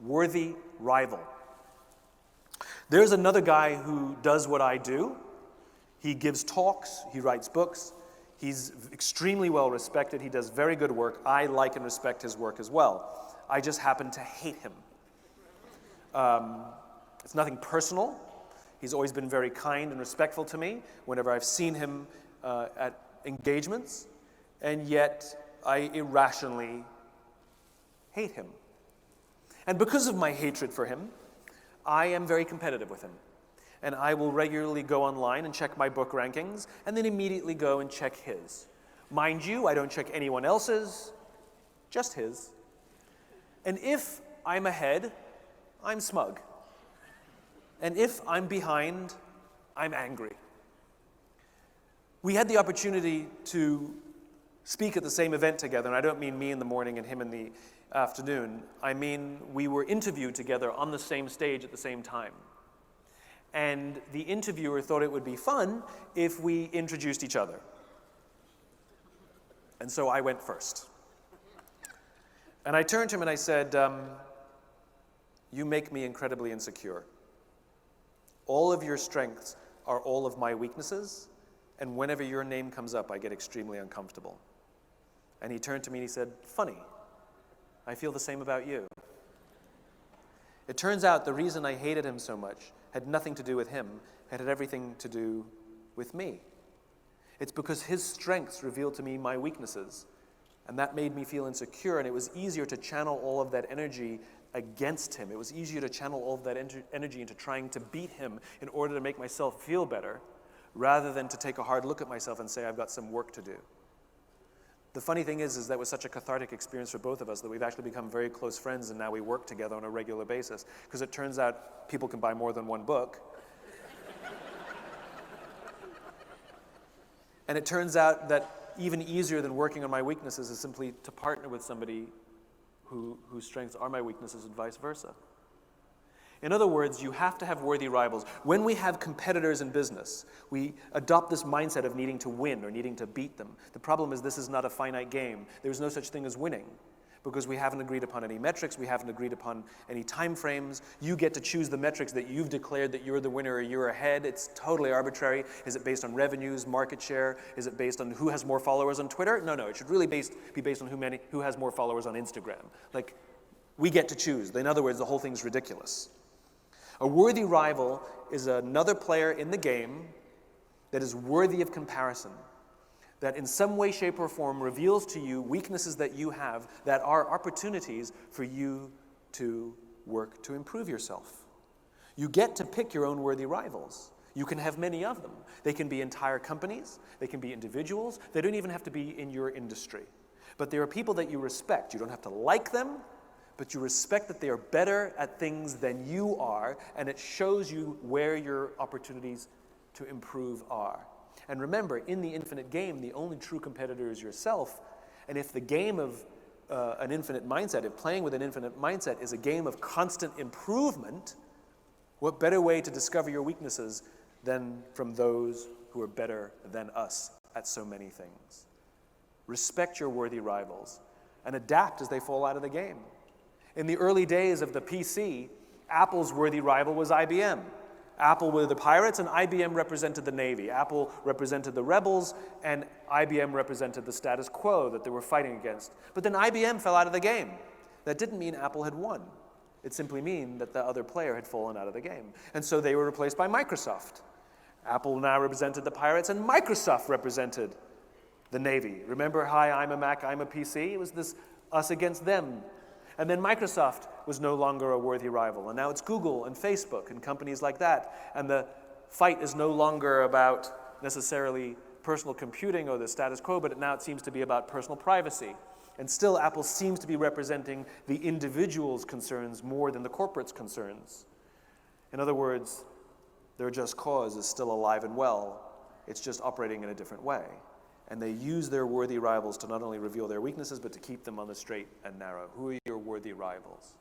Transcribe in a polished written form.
Worthy rival. There's another guy who does what I do. He gives talks, he writes books, he's extremely well respected, he does very good work. I like and respect his work as well. I just happen to hate him. It's nothing personal. He's always been very kind and respectful to me whenever I've seen him at engagements, and yet I irrationally hate him. And because of my hatred for him, I am very competitive with him. And I will regularly go online and check my book rankings, and then immediately go and check his. Mind you, I don't check anyone else's, just his. And if I'm ahead, I'm smug. And if I'm behind, I'm angry. We had the opportunity to speak at the same event together, and I don't mean me in the morning and him in the afternoon. I mean we were interviewed together on the same stage at the same time. And the interviewer thought it would be fun if we introduced each other. And so I went first. And I turned to him and I said, you make me incredibly insecure. All of your strengths are all of my weaknesses, and whenever your name comes up, I get extremely uncomfortable. And he turned to me and he said, funny, I feel the same about you. It turns out the reason I hated him so much had nothing to do with him, it had everything to do with me. It's because his strengths revealed to me my weaknesses, and that made me feel insecure, and it was easier to channel all of that energy against him. It was easier to channel all of that energy into trying to beat him in order to make myself feel better, rather than to take a hard look at myself and say, I've got some work to do. The funny thing is that was such a cathartic experience for both of us that we've actually become very close friends, and now we work together on a regular basis, because it turns out people can buy more than one book. And it turns out that even easier than working on my weaknesses is simply to partner with somebody whose strengths are my weaknesses, and vice versa. In other words, you have to have worthy rivals. When we have competitors in business, we adopt this mindset of needing to win or needing to beat them. The problem is this is not a finite game. There's no such thing as winning, because we haven't agreed upon any metrics, we haven't agreed upon any time frames. You get to choose the metrics that you've declared that you're the winner or you're ahead. It's totally arbitrary. Is it based on revenues, market share? Is it based on who has more followers on Twitter? No, it should really be based on who has more followers on Instagram. Like, we get to choose. In other words, the whole thing's ridiculous. A worthy rival is another player in the game that is worthy of comparison, that in some way, shape, or form reveals to you weaknesses that you have that are opportunities for you to work to improve yourself. You get to pick your own worthy rivals. You can have many of them. They can be entire companies, they can be individuals, they don't even have to be in your industry. But there are people that you respect. You don't have to like them, but you respect that they are better at things than you are, and it shows you where your opportunities to improve are. And remember, in the infinite game, the only true competitor is yourself, and if the game of an infinite mindset, if playing with an infinite mindset is a game of constant improvement, what better way to discover your weaknesses than from those who are better than us at so many things? Respect your worthy rivals and adapt as they fall out of the game. In the early days of the PC, Apple's worthy rival was IBM. Apple were the pirates, and IBM represented the Navy. Apple represented the rebels, and IBM represented the status quo that they were fighting against. But then IBM fell out of the game. That didn't mean Apple had won. It simply meant that the other player had fallen out of the game. And so they were replaced by Microsoft. Apple now represented the pirates, and Microsoft represented the Navy. Remember, hi, I'm a Mac, I'm a PC? It was this us against them. And then Microsoft was no longer a worthy rival. And now it's Google and Facebook and companies like that. And the fight is no longer about necessarily personal computing or the status quo, but now it seems to be about personal privacy. And still, Apple seems to be representing the individual's concerns more than the corporate's concerns. In other words, their just cause is still alive and well. It's just operating in a different way. And they use their worthy rivals to not only reveal their weaknesses, but to keep them on the straight and narrow. Who are your worthy rivals?